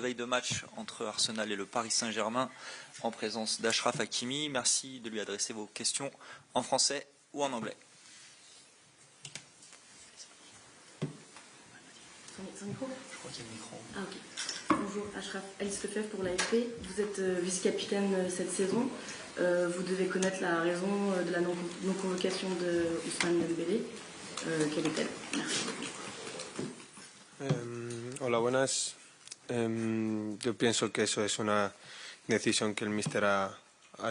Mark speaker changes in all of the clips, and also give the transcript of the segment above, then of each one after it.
Speaker 1: veille de match entre Arsenal et le Paris Saint-Germain en présence d'Achraf Hakimi. Merci de lui adresser vos questions en français ou en anglais.
Speaker 2: Son micro ?
Speaker 1: Je crois qu'il y a le micro.
Speaker 2: Ah ok. Bonjour, Achraf, Alice Lefebvre pour l'AFP. Vous êtes vice-capitaine cette saison. Vous devez connaître la raison de la non-convocation de Ousmane Dembélé. Quelle est-elle? Merci.
Speaker 3: Hola, buenas. Yo pienso que eso es una decisión que el míster ha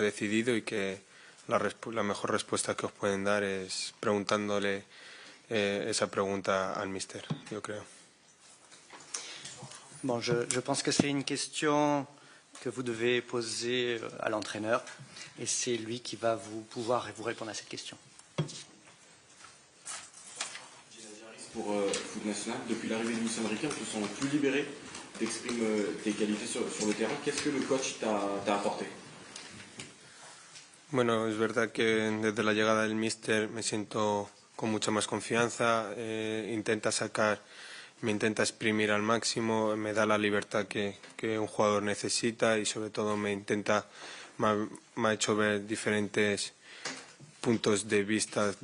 Speaker 3: decidido y que la mejor respuesta que os pueden dar es preguntándole esa pregunta al míster, yo creo.
Speaker 4: Bon, je pense que c'est une question que vous devez poser à l'entraîneur et c'est lui qui va pouvoir vous répondre à cette question.
Speaker 5: Pour Foot National, depuis l'arrivée de Luis Enrique, on te sent plus libéré, tu exprimes tes qualités sur le terrain. Qu'est-ce que le coach t'a apporté?
Speaker 3: Bueno, es verdad que desde la llegada del míster me siento con mucha más confianza, me intenta exprimir al máximo, me da la libertad que un jugador necesita y sobre todo me ha hecho ver diferentes puntos de vista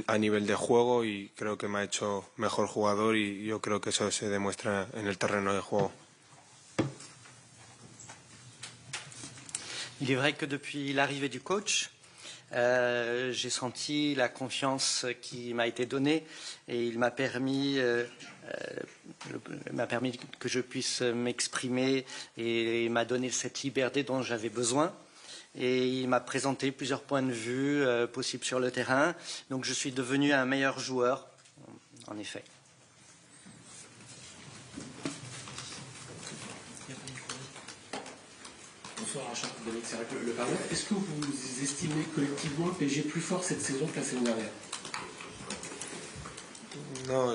Speaker 3: a nivel de juego y creo que me ha hecho mejor jugador y yo creo que eso se demuestra en el terreno de juego.
Speaker 4: Il est vrai que depuis l'arrivée du coach, j'ai senti la confiance qui m'a été donnée et il m'a permis que je puisse m'exprimer et il m'a donné cette liberté dont j'avais besoin. Et il m'a présenté plusieurs points de vue possibles sur le terrain. Donc je suis devenu un meilleur joueur, en effet.
Speaker 6: Bonsoir Achraf, le Paris. Est-ce que vous estimez collectivement le PSG plus fort cette saison que la saison dernière?
Speaker 3: No,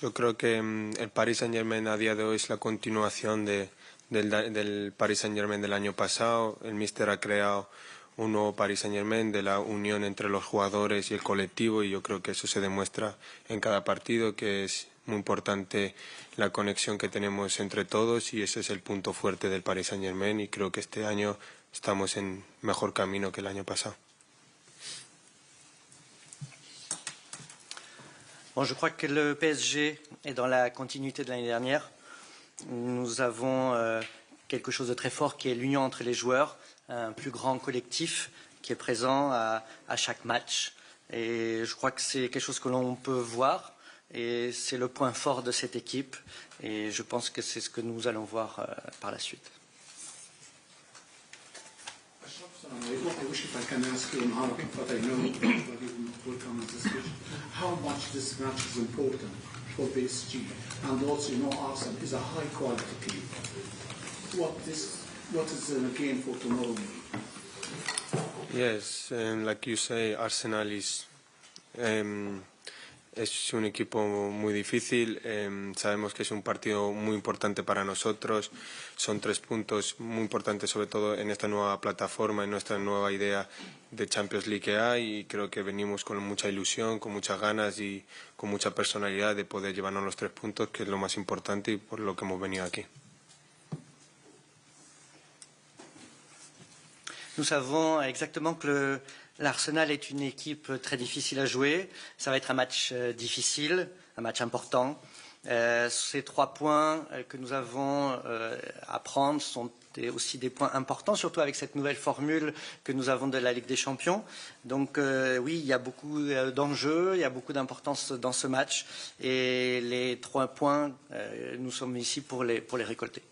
Speaker 3: yo creo que el Paris Saint-Germain a día de hoy es la continuación del Paris Saint-Germain del año pasado. El míster ha creado un nuevo Paris Saint-Germain de la unión entre los jugadores y el colectivo y yo creo que eso se demuestra en cada partido, que es muy importante la conexión que tenemos entre todos y ese es el punto fuerte del Paris Saint-Germain y creo que este año estamos en mejor camino que el año pasado.
Speaker 4: Bon, je crois que le PSG est dans la continuité de l'année dernière. Nous avons quelque chose de très fort qui est l'union entre les joueurs, un plus grand collectif qui est présent à chaque match. Et je crois que c'est quelque chose que l'on peut voir et c'est le point fort de cette équipe. Et je pense que c'est ce que nous allons voir par la suite.
Speaker 6: If I can ask you in Arabic, but I know everybody will come on this question. How much this match is important for PSG, and also Arsenal is a high quality team. What is the game for tomorrow?
Speaker 3: Yes, like you say, Arsenal is un equipo muy difícil, sabemos que es un partido muy importante para nosotros, son 3 puntos muy importantes sobre todo en esta nueva plataforma, en nuestra nueva idea de Champions League que hay y creo que venimos con mucha ilusión, con muchas ganas y con mucha personalidad de poder llevarnos los 3 puntos, que es lo más importante y por lo que hemos venido aquí.
Speaker 4: Nous savons exactement que l'Arsenal est une équipe très difficile à jouer. Ça va être un match difficile, un match important. Ces 3 points que nous avons à prendre sont aussi des points importants, surtout avec cette nouvelle formule que nous avons de la Ligue des Champions. Donc oui, il y a beaucoup d'enjeux, il y a beaucoup d'importance dans ce match. Et les 3 points, nous sommes ici pour les récolter.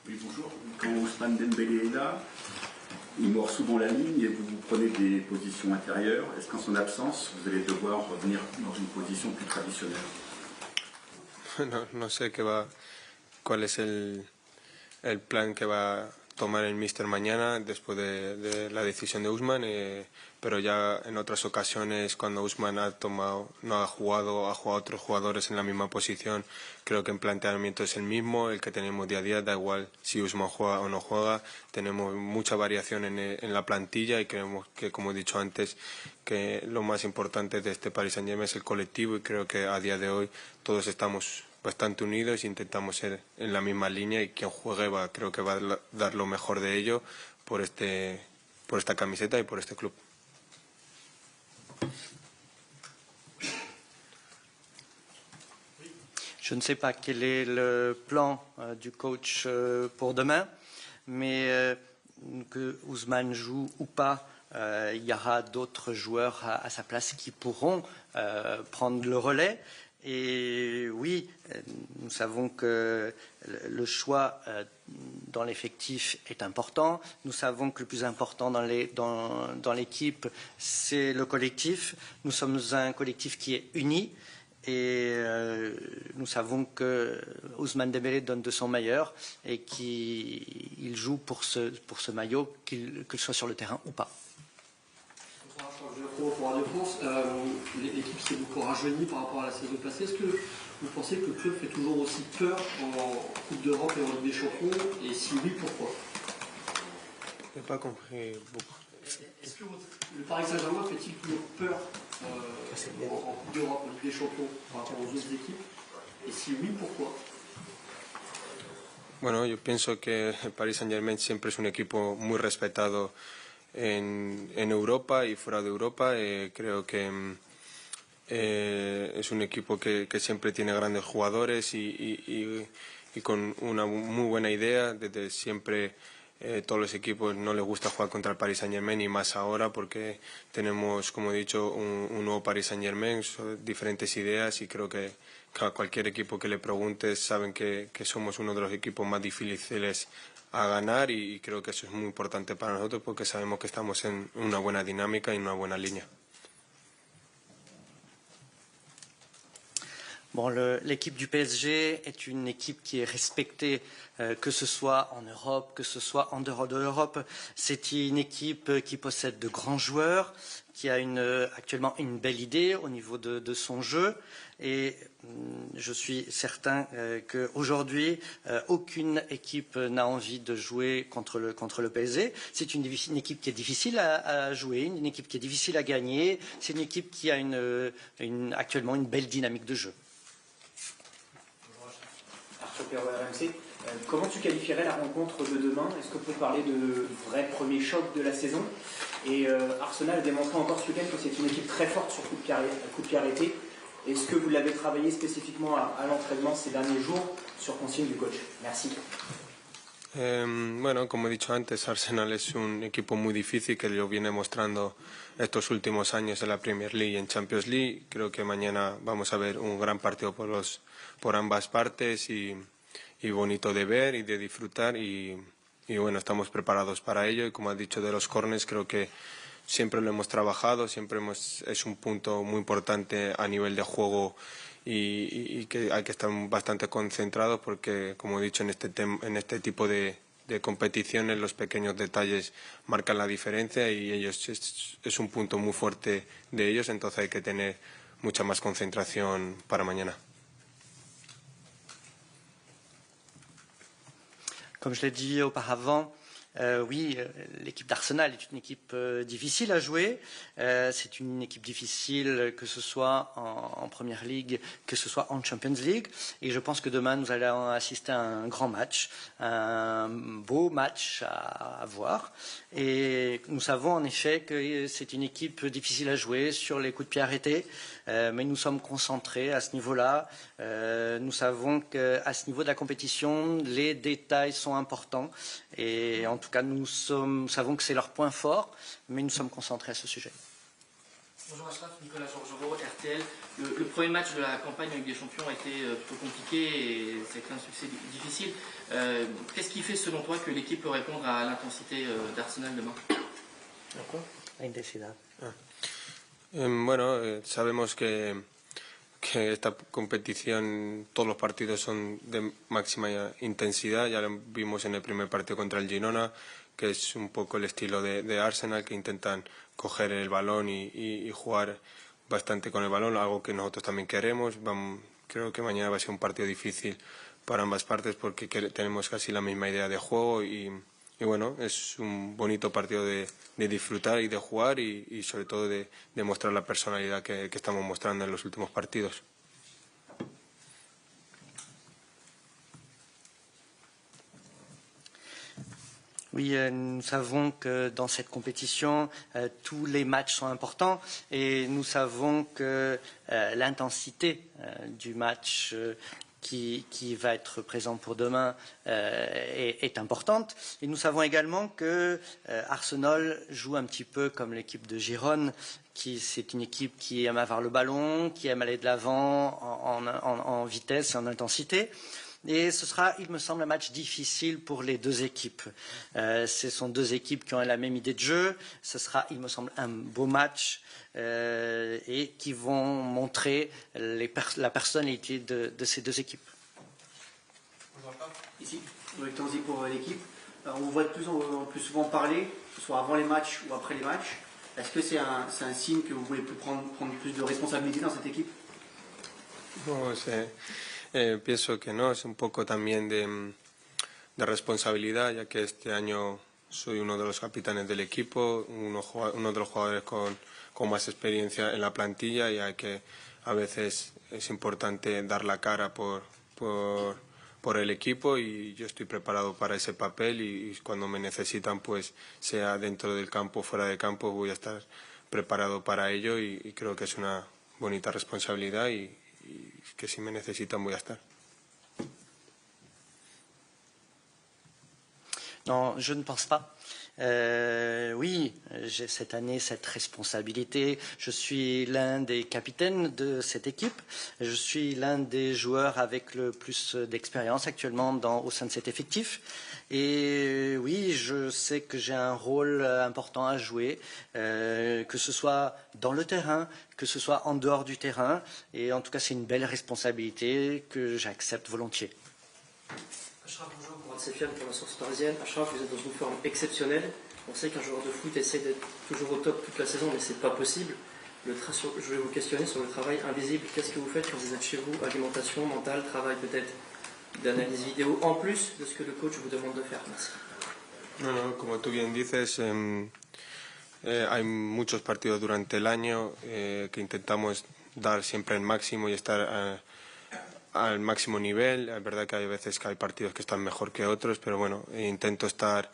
Speaker 7: Oui, bonjour. Quand Ousmane Dembélé est là, il mord souvent la ligne et vous prenez des positions intérieures. Est-ce qu'en son absence, vous allez devoir revenir dans une position plus traditionnelle?
Speaker 3: No sé cuál es el plan que va a tomar el míster mañana después de la decisión de Ousmane, pero ya en otras ocasiones cuando Ousmane no ha jugado otros jugadores en la misma posición, creo que el planteamiento es el mismo, el que tenemos día a día, da igual si Ousmane juega o no juega, tenemos mucha variación en la plantilla y creemos que, como he dicho antes, que lo más importante de este Paris Saint-Germain es el colectivo y creo que a día de hoy todos estamos bastante unidos, intentamos ser en la misma línea y quien juegue creo que va a dar lo mejor de ello por esta camiseta y por este club.
Speaker 4: Je ne sais pas quel est le plan du coach pour demain, mais que Ousmane joue ou pas, il y aura d'autres joueurs à sa place qui pourront prendre le relais. Et oui, nous savons que le choix dans l'effectif est important. Nous savons que le plus important dans l'équipe, c'est le collectif. Nous sommes un collectif qui est uni. Et nous savons que Ousmane Dembélé donne de son meilleur et qu'il joue pour ce maillot, qu'il soit sur le terrain ou pas.
Speaker 8: Pour Radio France, l'équipe s'est beaucoup rajeunie par rapport à la saison passée. Est-ce que vous pensez que le club fait toujours aussi peur en Coupe d'Europe et en Ligue des Champions? Et si oui, pourquoi?
Speaker 3: Je n'ai pas compris beaucoup.
Speaker 8: Est-ce que le Paris Saint-Germain fait-il toujours peur en Coupe d'Europe, en Ligue des Champions par rapport aux autres équipes? Et si oui, pourquoi?
Speaker 3: Bueno, yo pienso que el Paris Saint-Germain siempre es un equipo muy respetado en Europa y fuera de Europa. Creo que es un equipo que siempre tiene grandes jugadores y con una muy buena idea. Desde siempre todos los equipos no les gusta jugar contra el Paris Saint-Germain, y más ahora porque tenemos, como he dicho, un nuevo Paris Saint-Germain, diferentes ideas, y creo que a cualquier equipo que le preguntes saben que somos uno de los equipos más difíciles a ganar, y creo que eso es muy importante para nosotros porque sabemos que estamos en una buena dinámica y en una buena línea.
Speaker 4: Bon, l'équipe du PSG est une équipe qui est respectée, que ce soit en Europe, que ce soit en dehors de l'Europe. C'est une équipe qui possède de grands joueurs, qui a actuellement une belle idée au niveau de son jeu. Et je suis certain qu'aujourd'hui, aucune équipe n'a envie de jouer contre le PSG. C'est une équipe qui est difficile à jouer, une équipe qui est difficile à gagner. C'est une équipe qui a actuellement une belle dynamique de jeu.
Speaker 9: RMC. Comment tu qualifierais la rencontre de demain? Est-ce qu'on peut parler de vrai premier choc de la saison? Et Arsenal a démontré encore ce week-end que c'est une équipe très forte sur coup de pied arrêté. Est-ce que vous l'avez travaillé spécifiquement à l'entraînement ces derniers jours sur consigne du coach? Merci.
Speaker 3: Bueno, como he dicho antes, Arsenal es un equipo muy difícil que lo viene mostrando estos últimos años en la Premier League y en Champions League. Creo que mañana vamos a ver un gran partido por ambas partes y bonito de ver y de disfrutar, y bueno, estamos preparados para ello. Y como has dicho de los corners, creo que siempre lo hemos trabajado, es un punto muy importante a nivel de juego, y que hay que estar bastante concentrados porque, como he dicho, en este tipo de competiciones los pequeños detalles marcan la diferencia, y ellos es un punto muy fuerte de ellos, entonces hay que tener mucha más concentración para mañana.
Speaker 4: Comme je l'ai dit auparavant, oui, l'équipe d'Arsenal est une équipe difficile à jouer. C'est une équipe difficile que ce soit en Première Ligue, que ce soit en Champions League. Et je pense que demain, nous allons assister à un grand match, un beau match à voir. Et nous savons en effet que c'est une équipe difficile à jouer sur les coups de pied arrêtés. Mais nous sommes concentrés à ce niveau-là. Nous savons qu'à ce niveau de la compétition, les détails sont importants. Et en tout cas, nous savons que c'est leur point fort, mais nous sommes concentrés à ce sujet.
Speaker 10: Bonjour Achraf, Nicolas Georgerot, RTL. Le premier match de la campagne avec des champions a été plutôt compliqué et ça a été un succès difficile. Qu'est-ce qui fait selon toi que l'équipe peut répondre à l'intensité d'Arsenal demain?
Speaker 4: La intensidad.
Speaker 3: Bueno, sabemos que esta competición, todos los partidos son de máxima intensidad. Ya lo vimos en el primer partido contra el Girona, que es un poco el estilo de Arsenal, que intentan coger el balón y jugar bastante con el balón, algo que nosotros también queremos. Creo que mañana va a ser un partido difícil para ambas partes porque tenemos casi la misma idea de juego, y bueno, es un bonito partido de disfrutar y de jugar, y sobre todo de mostrar la personalidad que estamos mostrando en los últimos partidos.
Speaker 4: Oui, nous savons que dans cette compétition, tous les matchs sont importants et nous savons que l'intensité du match qui va être présent pour demain est importante. Et nous savons également que Arsenal joue un petit peu comme l'équipe de Gérone, c'est une équipe qui aime avoir le ballon, qui aime aller de l'avant en vitesse et en intensité. Et ce sera, il me semble, un match difficile pour les deux équipes. Ce sont deux équipes qui ont la même idée de jeu. Ce sera, il me semble, un beau match et qui vont montrer la personnalité de ces deux équipes.
Speaker 9: Ici, Loïc Tanzi pour l'équipe. On vous voit de plus en plus souvent parler, que ce soit avant les matchs ou après les matchs. Est-ce que c'est un signe que vous voulez prendre plus de responsabilité dans cette équipe?
Speaker 3: No, pienso que no, es un poco también de responsabilidad, ya que este año soy uno de los capitanes del equipo, uno de los jugadores con más experiencia en la plantilla, y hay que a veces es importante dar la cara por el equipo, y yo estoy preparado para ese papel, y cuando me necesitan, pues sea dentro del campo o fuera del campo, voy a estar preparado para ello, y creo que es una bonita responsabilidad y que si me necesitan voy a estar.
Speaker 4: Non, je ne pense pas. Oui, j'ai cette année cette responsabilité. Je suis l'un des capitaines de cette équipe. Je suis l'un des joueurs avec le plus d'expérience actuellement au sein de cet effectif. Et oui, je sais que j'ai un rôle important à jouer, que ce soit dans le terrain, que ce soit en dehors du terrain. Et en tout cas, c'est une belle responsabilité que j'accepte volontiers.
Speaker 8: Achraf, bonjour, pour Sefiane pour la Source Parisienne. Achraf, vous êtes dans une forme exceptionnelle. On sait qu'un joueur de foot essaie d'être toujours au top toute la saison, mais c'est pas possible. Je vais vous questionner sur le travail invisible. Qu'est-ce que vous faites quand vous êtes chez vous? Alimentation, mental, travail peut-être d'analyse vidéo, en plus de ce que le coach vous demande de faire. Merci.
Speaker 3: No, como tú bien dices, hay muchos partidos durante el año que intentamos dar siempre el máximo y estar al máximo nivel. Es verdad que hay veces que hay partidos que están mejor que otros, pero bueno, intento estar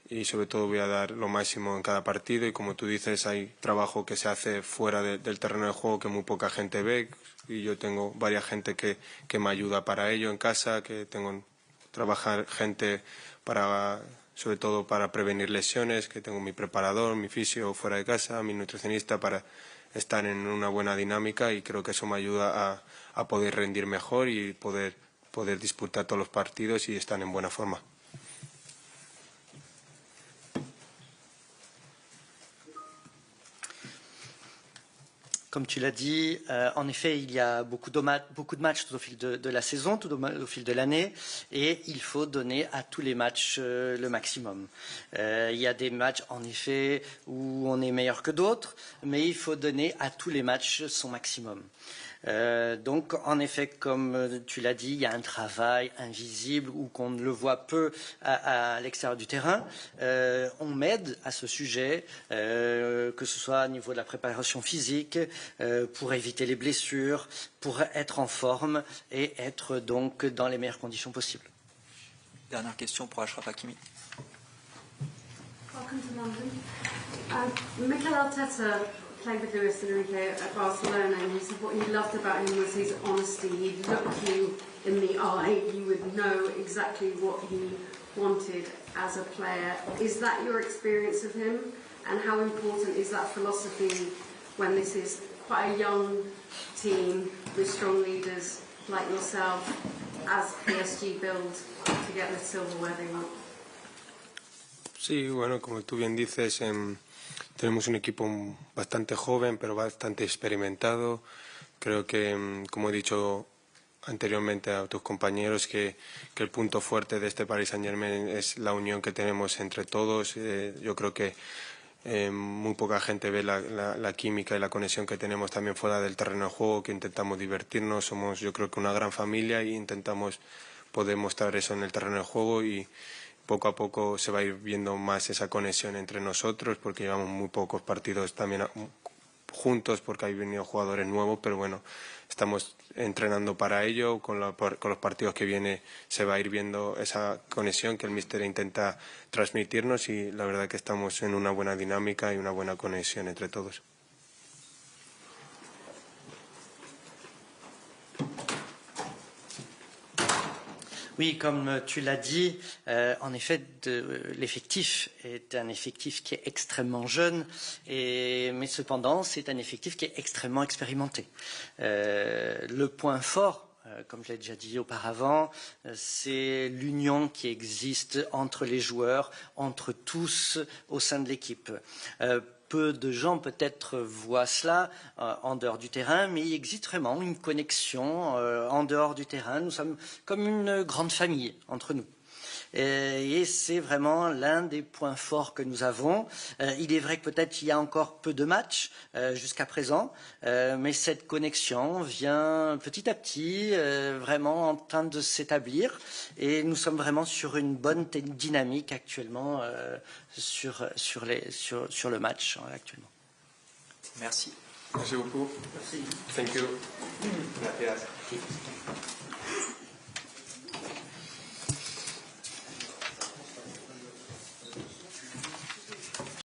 Speaker 3: y sobre todo voy a dar lo máximo en cada partido, y como tú dices, hay trabajo que se hace fuera del terreno de juego que muy poca gente ve, y yo tengo varias gente que me ayuda para ello en casa, que tengo trabajar gente sobre todo para prevenir lesiones, que tengo mi preparador, mi fisio fuera de casa, mi nutricionista, para estar en una buena dinámica, y creo que eso me ayuda a poder rendir mejor y poder disputar todos los partidos y estar en buena forma.
Speaker 4: Comme tu l'as dit, en effet, il y a beaucoup de matchs tout au fil de la saison, tout au fil de l'année, et il faut donner à tous les matchs le maximum. Il y a des matchs, en effet, où on est meilleur que d'autres, mais il faut donner à tous les matchs son maximum. Donc, en effet, comme tu l'as dit, il y a un travail invisible ou qu'on ne le voit peu à l'extérieur du terrain. On m'aide à ce sujet, que ce soit au niveau de la préparation physique, pour éviter les blessures, pour être en forme et être donc dans les meilleures conditions possibles.
Speaker 1: Dernière question pour Achraf Hakimi.
Speaker 11: Welcome to London. Mikel Arteta played with Luis Enrique at Barcelona, and he said what he loved about him was his honesty. He'd look you in the eye, you would know exactly what he wanted as a player. Is that your experience of him? And how important is that philosophy when this is quite a young team with strong leaders like yourself as PSG build to get the silverware they want?
Speaker 3: Sí, bueno, como tú bien dices, tenemos un equipo bastante joven, pero bastante experimentado. Creo que, como he dicho anteriormente a tus compañeros, que el punto fuerte de este Paris Saint-Germain es la unión que tenemos entre todos. Yo creo que muy poca gente ve la química y la conexión que tenemos también fuera del terreno de juego, que intentamos divertirnos. Somos, yo creo que, una gran familia, y intentamos poder mostrar eso en el terreno de juego, y poco a poco se va a ir viendo más esa conexión entre nosotros, porque llevamos muy pocos partidos también juntos porque hay venido jugadores nuevos, pero bueno, estamos entrenando para ello. Con los partidos que viene se va a ir viendo esa conexión que el míster intenta transmitirnos y la verdad que estamos en una buena dinámica y una buena conexión entre todos.
Speaker 4: Oui, comme tu l'as dit, en effet, l'effectif est un effectif qui est extrêmement jeune, mais cependant, c'est un effectif qui est extrêmement expérimenté. Le point fort, comme je l'ai déjà dit auparavant, c'est l'union qui existe entre les joueurs, entre tous au sein de l'équipe. Peu de gens peut-être voient cela en dehors du terrain, mais il existe vraiment une connexion en dehors du terrain. Nous sommes comme une grande famille entre nous. Et c'est vraiment l'un des points forts que nous avons. Il est vrai que peut-être il y a encore peu de matchs jusqu'à présent, mais cette connexion vient petit à petit vraiment en train de s'établir et nous sommes vraiment sur une bonne dynamique actuellement sur le match actuellement.
Speaker 1: Merci.
Speaker 3: Merci beaucoup.
Speaker 8: Merci.
Speaker 3: Thank you. Gracias.